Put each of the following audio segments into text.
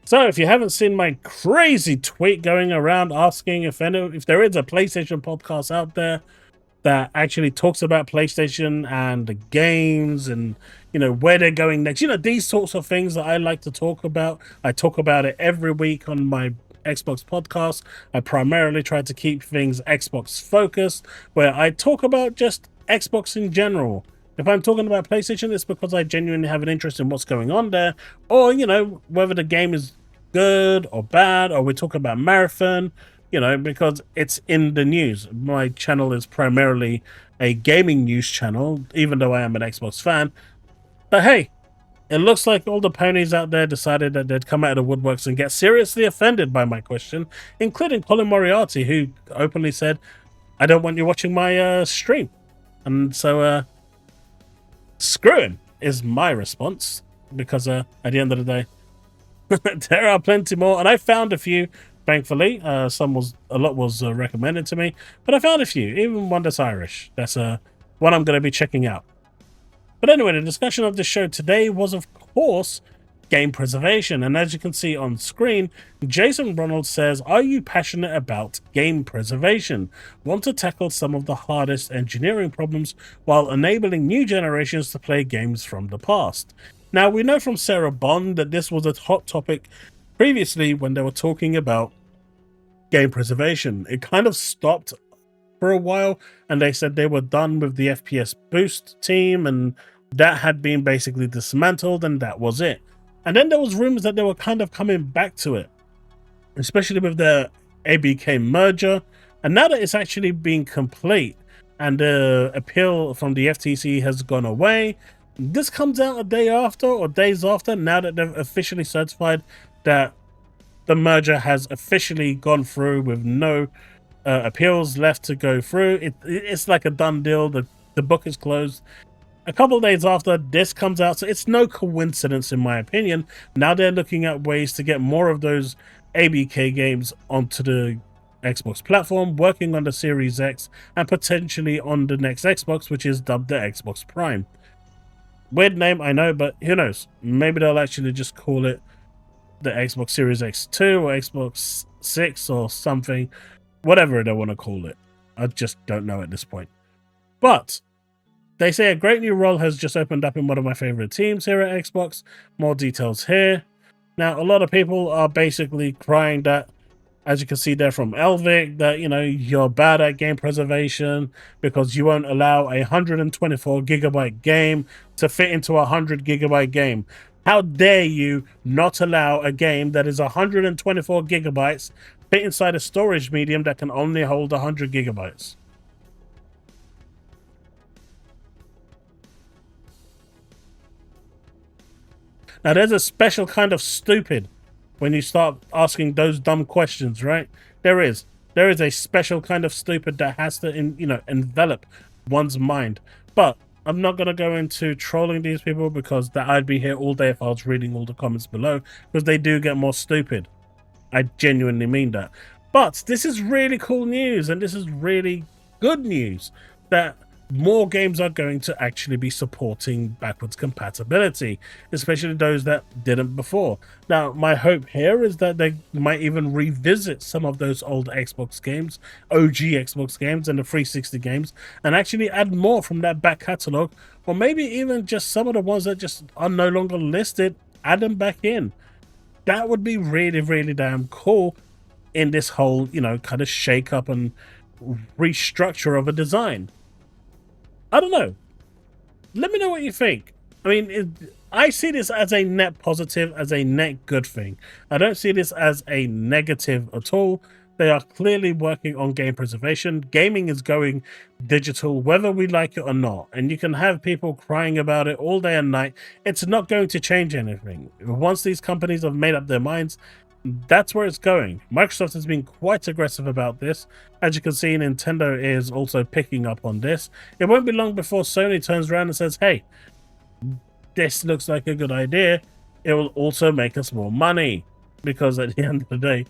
So, if you haven't seen my crazy tweet going around asking if there is a PlayStation podcast out there that actually talks about PlayStation and the games and where they're going next, these sorts of things that I like to talk about. I talk about it every week on my Xbox podcast. I primarily try to keep things Xbox focused, where I talk about just Xbox in general. If I'm talking about PlayStation, it's because I genuinely have an interest in what's going on there, or whether the game is good or bad, or we talk about Marathon, because it's in the news. My channel is primarily a gaming news channel, even though I am an Xbox fan. But hey, it looks like all the ponies out there decided that they'd come out of the woodworks and get seriously offended by my question, including Colin Moriarty, who openly said, "I don't want you watching my stream." And so, screw him is my response, because at the end of the day, there are plenty more, and I found a few. Thankfully, a lot was recommended to me, but I found a few, even one that's Irish. That's one I'm going to be checking out. But anyway, the discussion of the show today was, of course, game preservation, and as you can see on screen, Jason Ronald says, "Are you passionate about game preservation? Want to tackle some of the hardest engineering problems while enabling new generations to play games from the past?" Now, we know from Sarah Bond that this was a hot topic previously when they were talking about game preservation. It kind of stopped for a while, and they said they were done with the FPS boost team, and that had been basically dismantled, and that was it. And then there was rumors that they were kind of coming back to it, especially with the ABK merger. And now that it's actually been complete and the appeal from the FTC has gone away, this comes out a day after or days after, now that they've officially certified that the merger has officially gone through with no appeals left to go through. It's like a done deal. The book is closed. A couple of days after this comes out, so it's no coincidence, in my opinion. Now they're looking at ways to get more of those ABK games onto the Xbox platform, working on the Series X and potentially on the next Xbox, which is dubbed the Xbox Prime. Weird name, I know, but who knows? Maybe they'll actually just call it the Xbox Series X2 or Xbox 6 or something. Whatever they want to call it. I just don't know at this point. But they say a great new role has just opened up in one of my favorite teams here at Xbox. More details here. Now, a lot of people are basically crying that, as you can see there from Elvic, that, you're bad at game preservation because you won't allow a 124 gigabyte game to fit into a 100 gigabyte game. How dare you not allow a game that is 124 gigabytes fit inside a storage medium that can only hold 100 gigabytes? Now, there's a special kind of stupid when you start asking those dumb questions, right? There is a special kind of stupid that has to, envelop one's mind. But I'm not going to go into trolling these people, because I'd be here all day if I was reading all the comments below, because they do get more stupid. I genuinely mean that. But this is really cool news, and this is really good news that more games are going to actually be supporting backwards compatibility, especially those that didn't before. Now, my hope here is that they might even revisit some of those old Xbox games, OG Xbox games and the 360 games, and actually add more from that back catalog, or maybe even just some of the ones that just are no longer listed, add them back in. That would be really, really damn cool in this whole, kind of shake up and restructure of a design. I don't know. Let me know what you think. I mean, I see this as a net positive, as a net good thing. I don't see this as a negative at all. They are clearly working on game preservation. Gaming is going digital, whether we like it or not. And you can have people crying about it all day and night. It's not going to change anything. Once these companies have made up their minds, that's where it's going. Microsoft has been quite aggressive about this. As you can see, Nintendo is also picking up on this. It won't be long before Sony turns around and says, hey, this looks like a good idea. It will also make us more money. Because at the end of the day,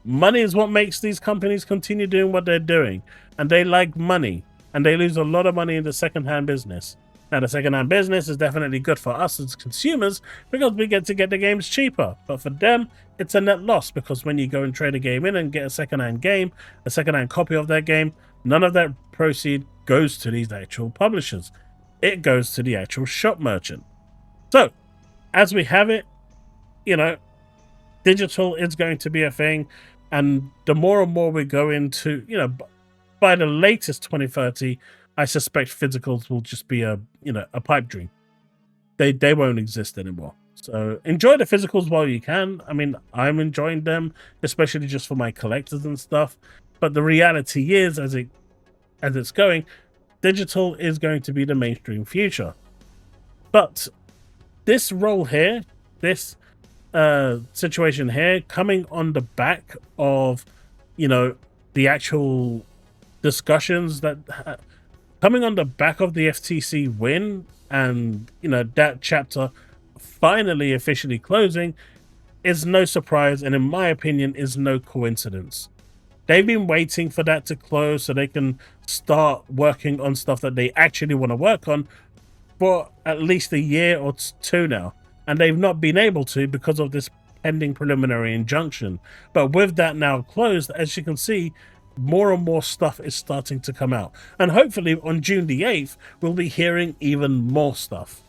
money is what makes these companies continue doing what they're doing. And they like money. And they lose a lot of money in the second-hand business. Now, the second-hand business is definitely good for us as consumers because we get to get the games cheaper. But for them, it's a net loss because when you go and trade a game in and get a second-hand game, a second-hand copy of that game, none of that proceed goes to these actual publishers. It goes to the actual shop merchant. So, as we have it, you know, digital is going to be a thing. And the more and more we go into, by the latest 2030, I suspect physicals will just be a pipe dream. They won't exist anymore. So enjoy the physicals while you can. I mean, I'm enjoying them, especially just for my collectors and stuff. But the reality is, as it's going, digital is going to be the mainstream future. But this role here, this situation here, coming on the back of, the actual discussions that coming on the back of the FTC win and, that chapter finally officially closing is no surprise, and in my opinion is no coincidence. They've been waiting for that to close so they can start working on stuff that they actually want to work on for at least a year or two now, and they've not been able to because of this pending preliminary injunction. But with that now closed, as you can see, more and more stuff is starting to come out, and hopefully on June the 8th we'll be hearing even more stuff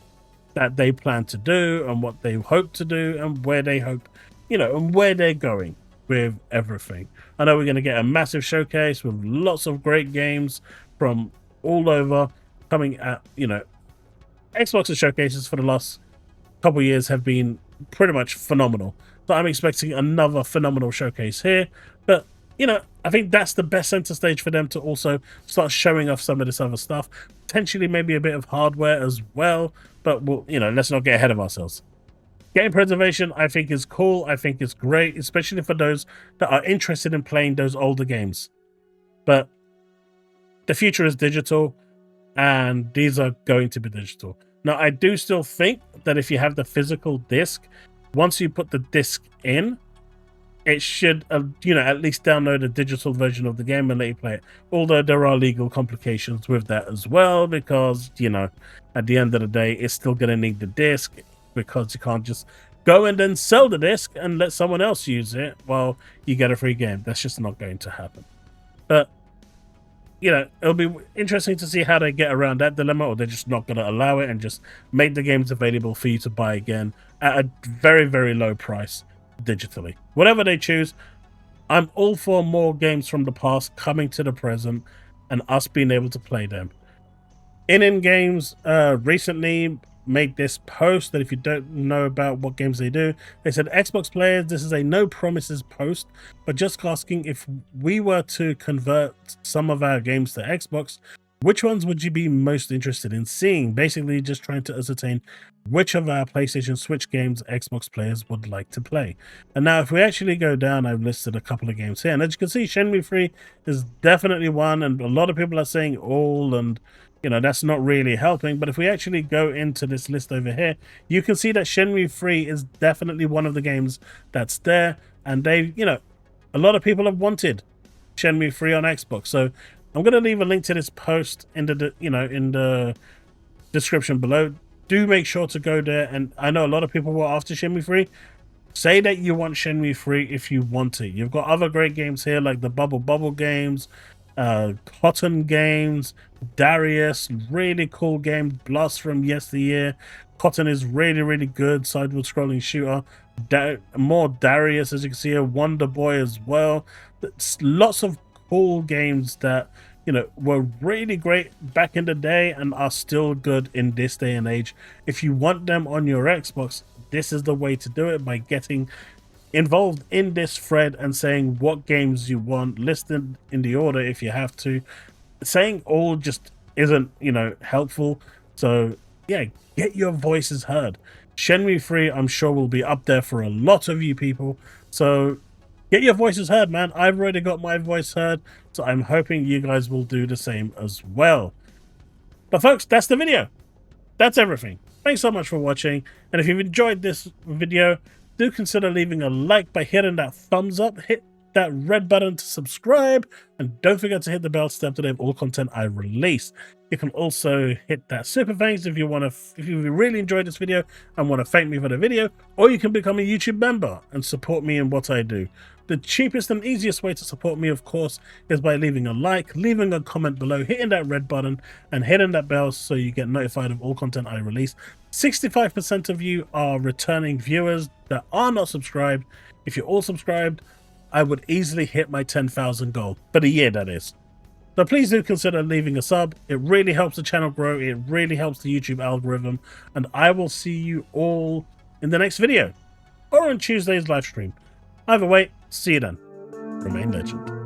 that they plan to do and what they hope to do and where they hope, and where they're going with everything. I know we're going to get a massive showcase with lots of great games from all over coming at, Xbox's showcases for the last couple of years have been pretty much phenomenal. So I'm expecting another phenomenal showcase here. But, I think that's the best center stage for them to also start showing off some of this other stuff. Potentially maybe a bit of hardware as well. But, let's not get ahead of ourselves. Game preservation, I think, is cool. I think it's great, especially for those that are interested in playing those older games. But the future is digital, and these are going to be digital. Now, I do still think that if you have the physical disc, once you put the disc in, it should, at least download a digital version of the game and let you play it. Although there are legal complications with that as well, because, at the end of the day, it's still going to need the disc, because you can't just go and then sell the disc and let someone else use it while you get a free game. That's just not going to happen. But, it'll be interesting to see how they get around that dilemma, or they're just not going to allow it and just make the games available for you to buy again at a very, very low price digitally. Whatever they choose, I'm all for more games from the past coming to the present and us being able to play them. In Games recently made this post that, if you don't know about what games they do, they said, Xbox players, this is a no promises post, but just asking, if we were to convert some of our games to Xbox, which ones would you be most interested in seeing? Basically just trying to ascertain which of our PlayStation Switch games Xbox players would like to play. And now if we actually go down, I've listed a couple of games here, and as you can see, Shenmue 3 is definitely one, and a lot of people are saying all, and that's not really helping. But if we actually go into this list over here, you can see that Shenmue 3 is definitely one of the games that's there. And they, a lot of people have wanted Shenmue 3 on Xbox. So I'm going to leave a link to this post in the, in the description below. Do make sure to go there. And I know a lot of people were after Shenmue 3. Say that you want Shenmue 3 if you want it. You've got other great games here, like the Bubble games, Cotton games, Darius, really cool game, Blast from yesteryear. Cotton is really good, sideward scrolling shooter. More Darius, as you can see here, Wonder Boy as well. It's lots of cool games that were really great back in the day and are still good in this day and age. If you want them on your Xbox, this is the way to do it, by getting involved in this thread and saying what games you want, listed in the order if you have to. Saying all just isn't, helpful. So yeah, get your voices heard. Shenmue 3, I'm sure, will be up there for a lot of you people. So get your voices heard, man. I've already got my voice heard, so I'm hoping you guys will do the same as well. But folks, that's the video. That's everything. Thanks so much for watching. And if you've enjoyed this video, do consider leaving a like by hitting that thumbs up. Hit that red button to subscribe, and don't forget to hit the bell to stay up to date with all content I release. You can also hit that super thanks if you want to, if you really enjoyed this video and want to thank me for the video, or you can become a YouTube member and support me in what I do. The cheapest and easiest way to support me, of course, is by leaving a like, leaving a comment below, hitting that red button, and hitting that bell so you get notified of all content I release. 65% of you are returning viewers that are not subscribed. If you're all subscribed, I would easily hit my 10,000 goal, for the year that is. So please do consider leaving a sub. It really helps the channel grow. It really helps the YouTube algorithm. And I will see you all in the next video or on Tuesday's live stream. Either way, see you then. Remain legend.